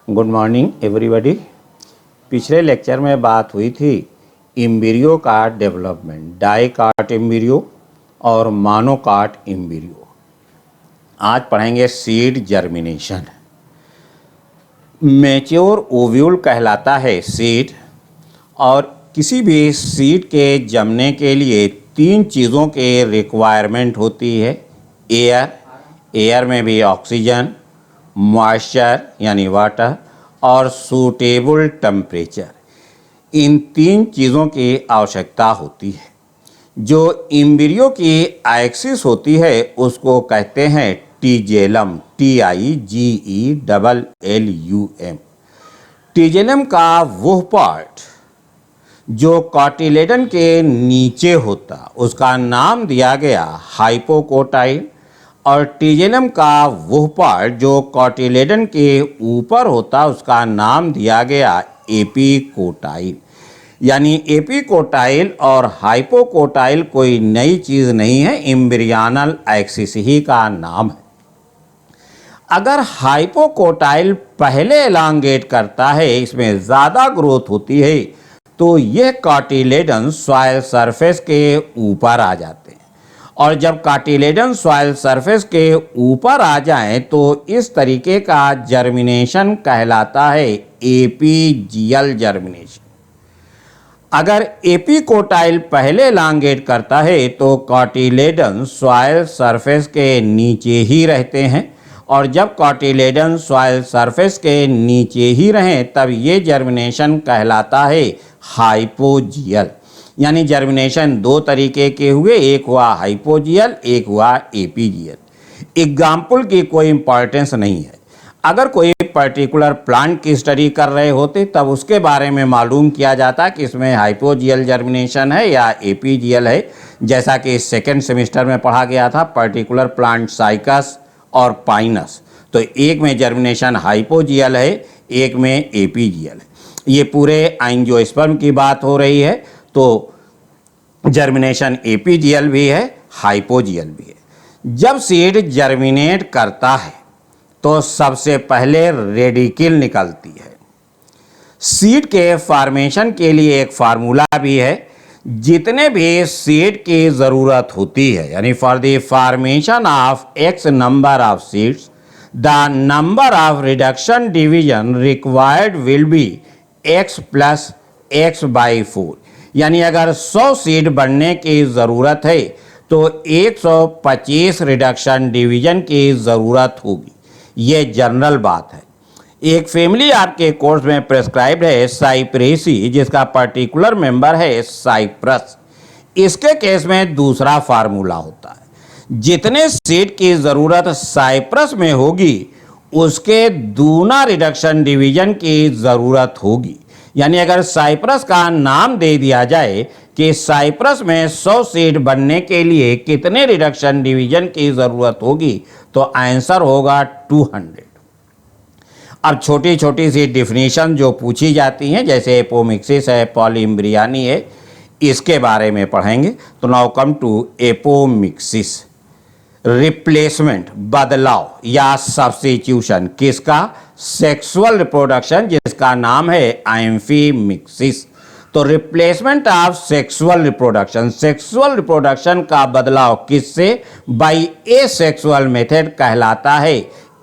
Good morning everybody. पिछले lecture में बात हुई थी एम्ब्रियो का डेवलपमेंट, डाइकाट एम्ब्रियो और मोनोकाट एम्ब्रियो। आज पढ़ेंगे सीड जर्मिनेशन। मैच्योर ओव्यूल कहलाता है सीड, और किसी भी सीड के जमने के लिए 3 चीज़ों के रिक्वायरमेंट होती है। एयर में भी ऑक्सीजन, मॉइस्चर यानी वाटर और सूटेबल टेम्परेचर। इन 3 चीज़ों की आवश्यकता होती है। जो एम्ब्रियो की एक्सिस होती है उसको कहते हैं टीजेलम, TIGELLUM। टीजेलम का वो पार्ट जो कार्टिलेडन के नीचे होता उसका नाम दिया गया हाइपोकोटाइल, और टीजेलम का वो पार्ट जो कार्टिलेडन के ऊपर होता उसका नाम दिया गया एपिकोटाइल। यानी एपिकोटाइल और हाइपोकोटाइल कोई नई चीज़ नहीं है, एम्ब्रियोनल एक्सिस ही का नाम है। अगर हाइपोकोटाइल पहले एलांगेट करता है, इसमें ज़्यादा ग्रोथ होती है, तो यह कार्टिलेडन सॉइल सरफेस के ऊपर आ जाते हैं। और जब कार्टिलेडन सॉइल सरफेस के ऊपर आ जाएं तो इस तरीके का जर्मिनेशन कहलाता है एपीजियल जर्मिनेशन। अगर एपिकोटाइल पहले एलांगेट करता है तो कार्टिलेडन सॉइल सरफेस के नीचे ही रहते हैं, और जब कार्टिलेडन सॉइल सरफेस के नीचे ही रहें तब ये जर्मिनेशन कहलाता है हाइपोजियल। यानी जर्मिनेशन 2 तरीके के हुए, एक हुआ हाइपोजियल, एक हुआ एपीजियल। एग्जाम्पल की कोई इंपॉर्टेंस नहीं है। अगर कोई पर्टिकुलर प्लांट की स्टडी कर रहे होते तब उसके बारे में मालूम किया जाता कि इसमें हाइपोजियल जर्मिनेशन है या एपीजियल है, जैसा कि सेकेंड सेमेस्टर में पढ़ा गया था पर्टिकुलर प्लांट साइकस और पाइनस। तो एक में जर्मिनेशन हाइपोजियल है, एक में एपीजियल है। ये पूरे एंजियोस्पर्म की बात हो रही है, तो जर्मिनेशन एपीजियल भी है, हाइपोजियल भी है। जब सीड जर्मिनेट करता है तो सबसे पहले रेडिकल निकलती है। सीड के फॉर्मेशन के लिए एक फार्मूला भी है। जितने भी सीड की ज़रूरत होती है, यानी for the formation of x number of seeds, the number of reduction division required will be x + x/4। यानी अगर 100 सीड बनने की ज़रूरत है तो 125 रिडक्शन डिवीजन की ज़रूरत होगी। ये जनरल बात है। एक फैमिली आपके कोर्स में प्रेस्क्राइब्ड है साइप्रेसी, जिसका पर्टिकुलर मेंबर है साइप्रस। इसके केस में दूसरा फार्मूला होता है। जितने सीड की ज़रूरत साइप्रस में होगी उसके दूना रिडक्शन डिवीजन की ज़रूरत होगी। यानी अगर साइप्रस का नाम दे दिया जाए कि साइप्रस में 100 सीड बनने के लिए कितने रिडक्शन डिवीजन की ज़रूरत होगी, तो आंसर होगा 200। अब छोटी छोटी सी डिफिनीशन जो पूछी जाती हैं, जैसे एपोमिक्सिस है, पॉलीम्ब्रियानी है, इसके बारे में पढ़ेंगे। तो now come to apomixis. Replacement, बदलाव या सब्स्टिट्यूशन किसका? सेक्सुअल रिप्रोडक्शन, जिसका नाम है एम्फीमिक्सिस। तो replacement of sexual reproduction, sexual reproduction का बदलाव किससे? बाय एसेक्सुअल मेथड कहलाता है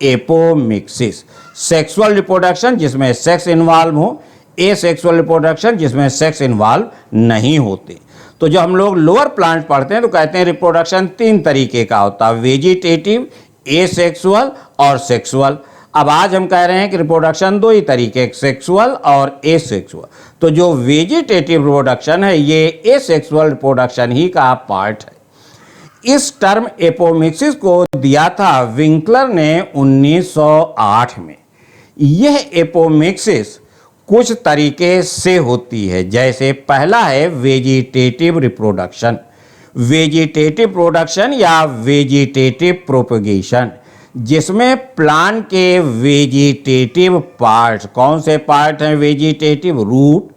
एपोमिक्सिस। सेक्सुअल रिप्रोडक्शन जिसमें सेक्स इन्वॉल्व हो, एसेक्सुअल रिप्रोडक्शन जिसमें सेक्स इन्वॉल्व नहीं होते। तो जो हम लोग लोअर प्लांट पढ़ते हैं तो कहते हैं रिप्रोडक्शन 3 तरीके का होता है, वेजिटेटिव, एसेक्सुअल और सेक्सुअल। अब आज हम कह रहे हैं कि रिप्रोडक्शन 2 ही तरीके, सेक्सुअल और एसेक्सुअल। तो जो वेजिटेटिव रिप्रोडक्शन है ये एसेक्सुअल रिप्रोडक्शन ही का पार्ट है। इस टर्म एपोमिक्सिस को दिया था विंकलर ने 1908 में। यह एपोमिक्सिस कुछ तरीके से होती है, जैसे पहला है वेजिटेटिव रिप्रोडक्शन। वेजिटेटिव प्रोडक्शन या वेजिटेटिव प्रोपगेशन, जिसमें प्लांट के वेजिटेटिव पार्ट्स, कौन से पार्ट हैं वेजिटेटिव? रूट,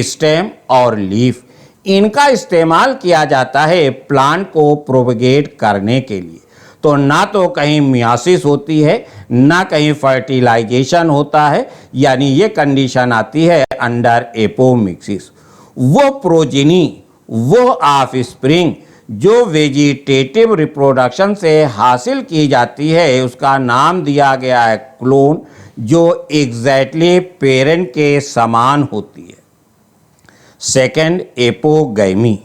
स्टेम और लीफ। इनका इस्तेमाल किया जाता है प्लांट को प्रोपगेट करने के लिए। तो ना तो कहीं मियासिस होती है, ना कहीं फर्टिलाइजेशन होता है, यानी ये कंडीशन आती है अंडर एपोमिक्सिस। वो प्रोजेनी, वो ऑफस्प्रिंग जो वेजिटेटिव रिप्रोडक्शन से हासिल की जाती है, उसका नाम दिया गया है क्लोन, जो एग्जैक्टली पेरेंट के समान होती है। Second, apogamy.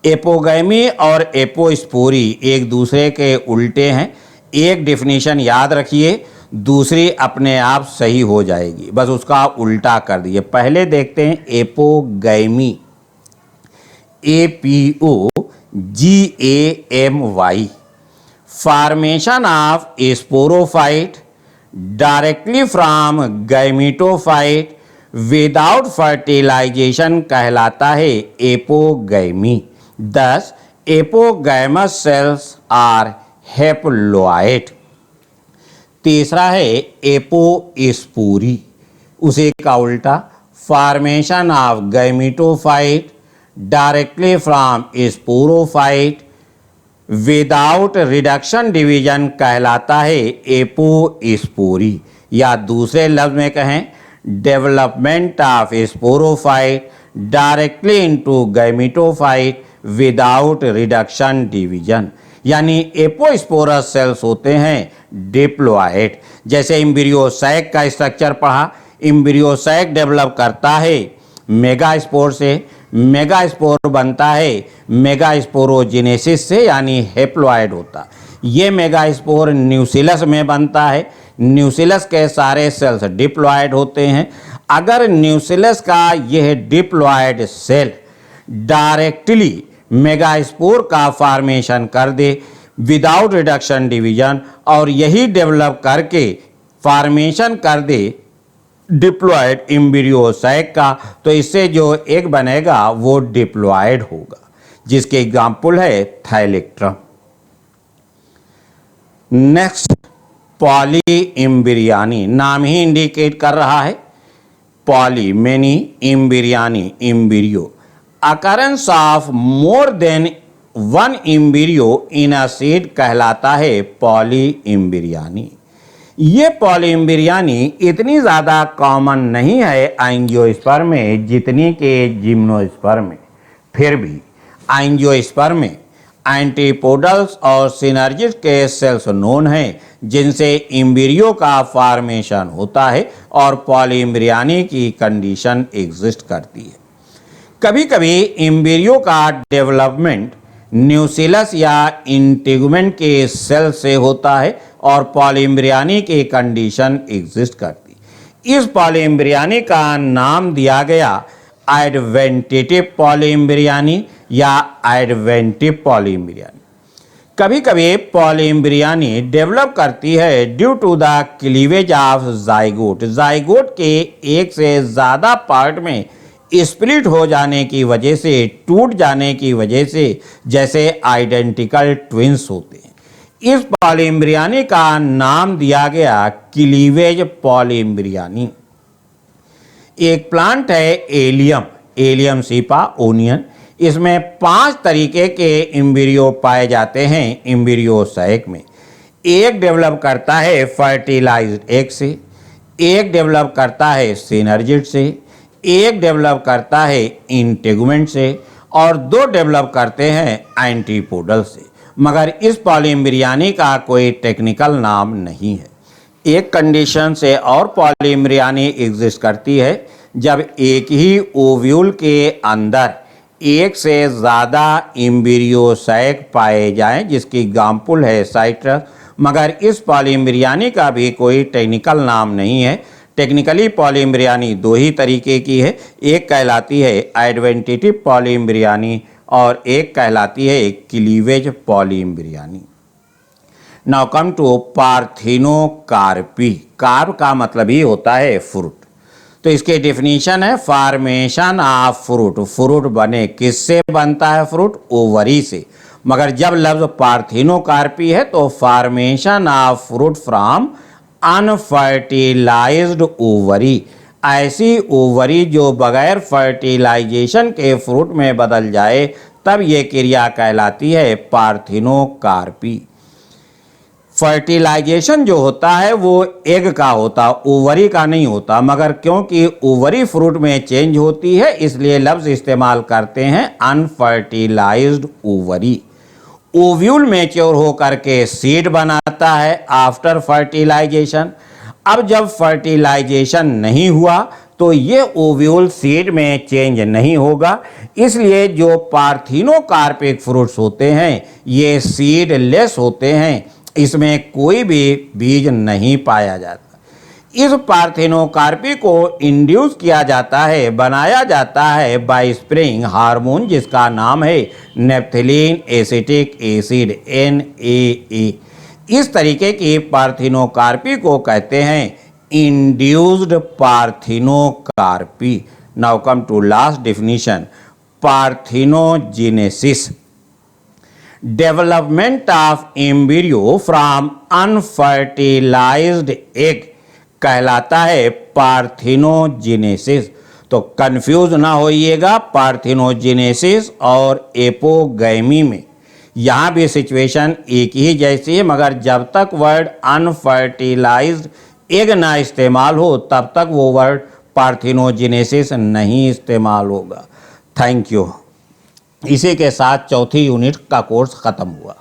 एपोगैमी और एपोस्पोरी एक दूसरे के उल्टे हैं। एक डेफिनेशन याद रखिए, दूसरी अपने आप सही हो जाएगी, बस उसका उल्टा कर दिए। पहले देखते हैं apogamy, APOGAMY, formation of sporophyte directly from gametophyte without fertilisation कहलाता है एपोगैमी। दस एपोगैमस सेल्स आर हेप्लॉइड। तीसरा है एपोस्पोरी, उसी का उल्टा, formation of gametophyte directly from sporophyte without reduction division कहलाता है एपोस्पोरी। या दूसरे लफ्ज में कहें, development of sporophyte directly into gametophyte without reduction division, यानी एपोस्पोरस सेल्स होते हैं डिप्लॉइड। जैसे एम्ब्रियोसैक का स्ट्रक्चर पढ़ा, एम्ब्रियोसैक डेवलप करता है मेगास्पोर से, मेगास्पोर बनता है मेगास्पोरोजेनेसिस से, यानी हेप्लॉइड होता। ये मेगास्पोर न्यूसिलस में बनता है, न्यूसिलस के सारे सेल्स डिप्लॉइड होते हैं। अगर न्यूसिलस का यह डिप्लॉइड सेल डायरेक्टली मेगास्पोर का फॉर्मेशन कर दे विदाउट रिडक्शन डिवीजन, और यही डेवलप करके फॉर्मेशन कर दे डिप्लॉइड एम्ब्रियोसैक का, तो इससे जो एग बनेगा वो डिप्लॉइड होगा, जिसके एग्जाम्पल है थैलेक्ट्रम। नेक्स्ट, पॉली एम्ब्रियानी, नाम ही इंडिकेट कर रहा है, poly many, embryony embryo, occurrence of more than one embryo in a seed कहलाता है पॉली एम्ब्रियानी। ये पॉली एम्ब्रियानी इतनी ज़्यादा कॉमन नहीं है एंजियोस्पर्म में जितनी के जिम्नोस्पर्म में। फिर भी एंजियोस्पर्म में एंटीपोडल्स और सिनर्जिड के सेल्स नोन हैं, जिनसे एम्ब्रियो का फॉर्मेशन होता है और पॉली एम्ब्रियानी की कंडीशन एग्जिस्ट करती है। कभी कभी एम्ब्रियो का डेवलपमेंट न्यूसिलस या इंटेगुमेंट के सेल से होता है और पॉलीएम्ब्रियानी की कंडीशन एग्जिस्ट करती। इस पॉलीएम्ब्रियानी का नाम दिया गया एडवेंटेटिव पॉलीएम्ब्रियानी या एडवेंटिव पॉलीएम्ब्रियानी। कभी कभी पॉलीएम्ब्रियानी डेवलप करती है due to the cleavage of zygote, zygote के एक से ज़्यादा पार्ट में स्प्लिट हो जाने की वजह से, टूट जाने की वजह से, जैसे आइडेंटिकल ट्विंस होते हैं। इस पॉलीएम्ब्रियानी का नाम दिया गया क्लीवेज पॉलीएम्ब्रियानी। एक प्लांट है एलियम, एलियम सीपा ओनियन। इसमें 5 तरीके के एम्ब्रियो पाए जाते हैं एम्ब्रियोसैक में। एक डेवलप करता है फर्टिलाइज्ड एग से, एक डेवलप करता है सिनर्जिड से, एक डेवलप करता है इंटेगुमेंट से, और 2 डेवलप करते हैं एंटीपोडल से। मगर इस पॉलीएम्ब्रियानी का कोई टेक्निकल नाम नहीं है। एक कंडीशन से और पॉलीएम्ब्रियानी एग्जिस्ट करती है जब एक ही ओव्यूल के अंदर एक से ज़्यादा एम्ब्रियोसैक पाए जाएं, जिसकी एग्जाम्पल है साइट्रस। मगर इस पॉलीएम्ब्रियानी का भी कोई टेक्निकल नाम नहीं है। टेक्निकली पॉलीएम्ब्रियानी 2 ही तरीके की है, एक कहलाती है एडवेंटेटिव पॉलीएम्ब्रियानी और एक कहलाती है cleavage polyembryony. Now come to parthenocarpy. Carp का मतलब ही होता है फ्रूट। तो इसके डेफिनेशन है फॉर्मेशन ऑफ फ्रूट। फ्रूट बने, किससे बनता है फ्रूट? ओवरी से। मगर जब लफ्ज पार्थिनोकार्पी है तो formation of fruit from unfertilised ovary, ऐसी ओवरी जो बगैर फर्टिलाइजेशन के फ्रूट में बदल जाए, तब ये क्रिया कहलाती है पार्थिनोकार्पी। फर्टिलाइजेशन जो होता है वो एग का होता, ओवरी का नहीं होता, मगर क्योंकि ओवरी फ्रूट में चेंज होती है इसलिए लफ्ज इस्तेमाल करते हैं अनफर्टिलाइज्ड ओवरी। ओव्यूल मैच्योर होकर के सीड बनाता है आफ्टर फर्टिलाइजेशन। अब जब फर्टिलाइजेशन नहीं हुआ तो ये ओव्यूल सीड में चेंज नहीं होगा, इसलिए जो पार्थिनोकार्पिक फ्रूट्स होते हैं ये सीडलेस होते हैं, इसमें कोई भी बीज नहीं पाया जाता। इस पार्थिनोकार्पी को इंड्यूस किया जाता है, बनाया जाता है बाय स्प्रिंग हार्मोन जिसका नाम है नेप्थिलीन एसिटिक एसिड NAA। इस तरीके की पार्थिनोकार्पी को कहते हैं induced parthenocarpy. Now come to last definition, parthenogenesis, development of embryo from unfertilised egg कहलाता है पार्थिनोजेनेसिस। तो कंफ्यूज ना होइएगा पार्थिनोजेनेसिस और एपोगैमी में, यहाँ भी सिचुएशन एक ही जैसी है, मगर जब तक वर्ड अनफर्टिलाइज्ड एग ना इस्तेमाल हो तब तक वो वर्ड पार्थिनोजेनेसिस नहीं इस्तेमाल होगा। Thank you. इसी के साथ चौथी यूनिट का कोर्स ख़त्म हुआ।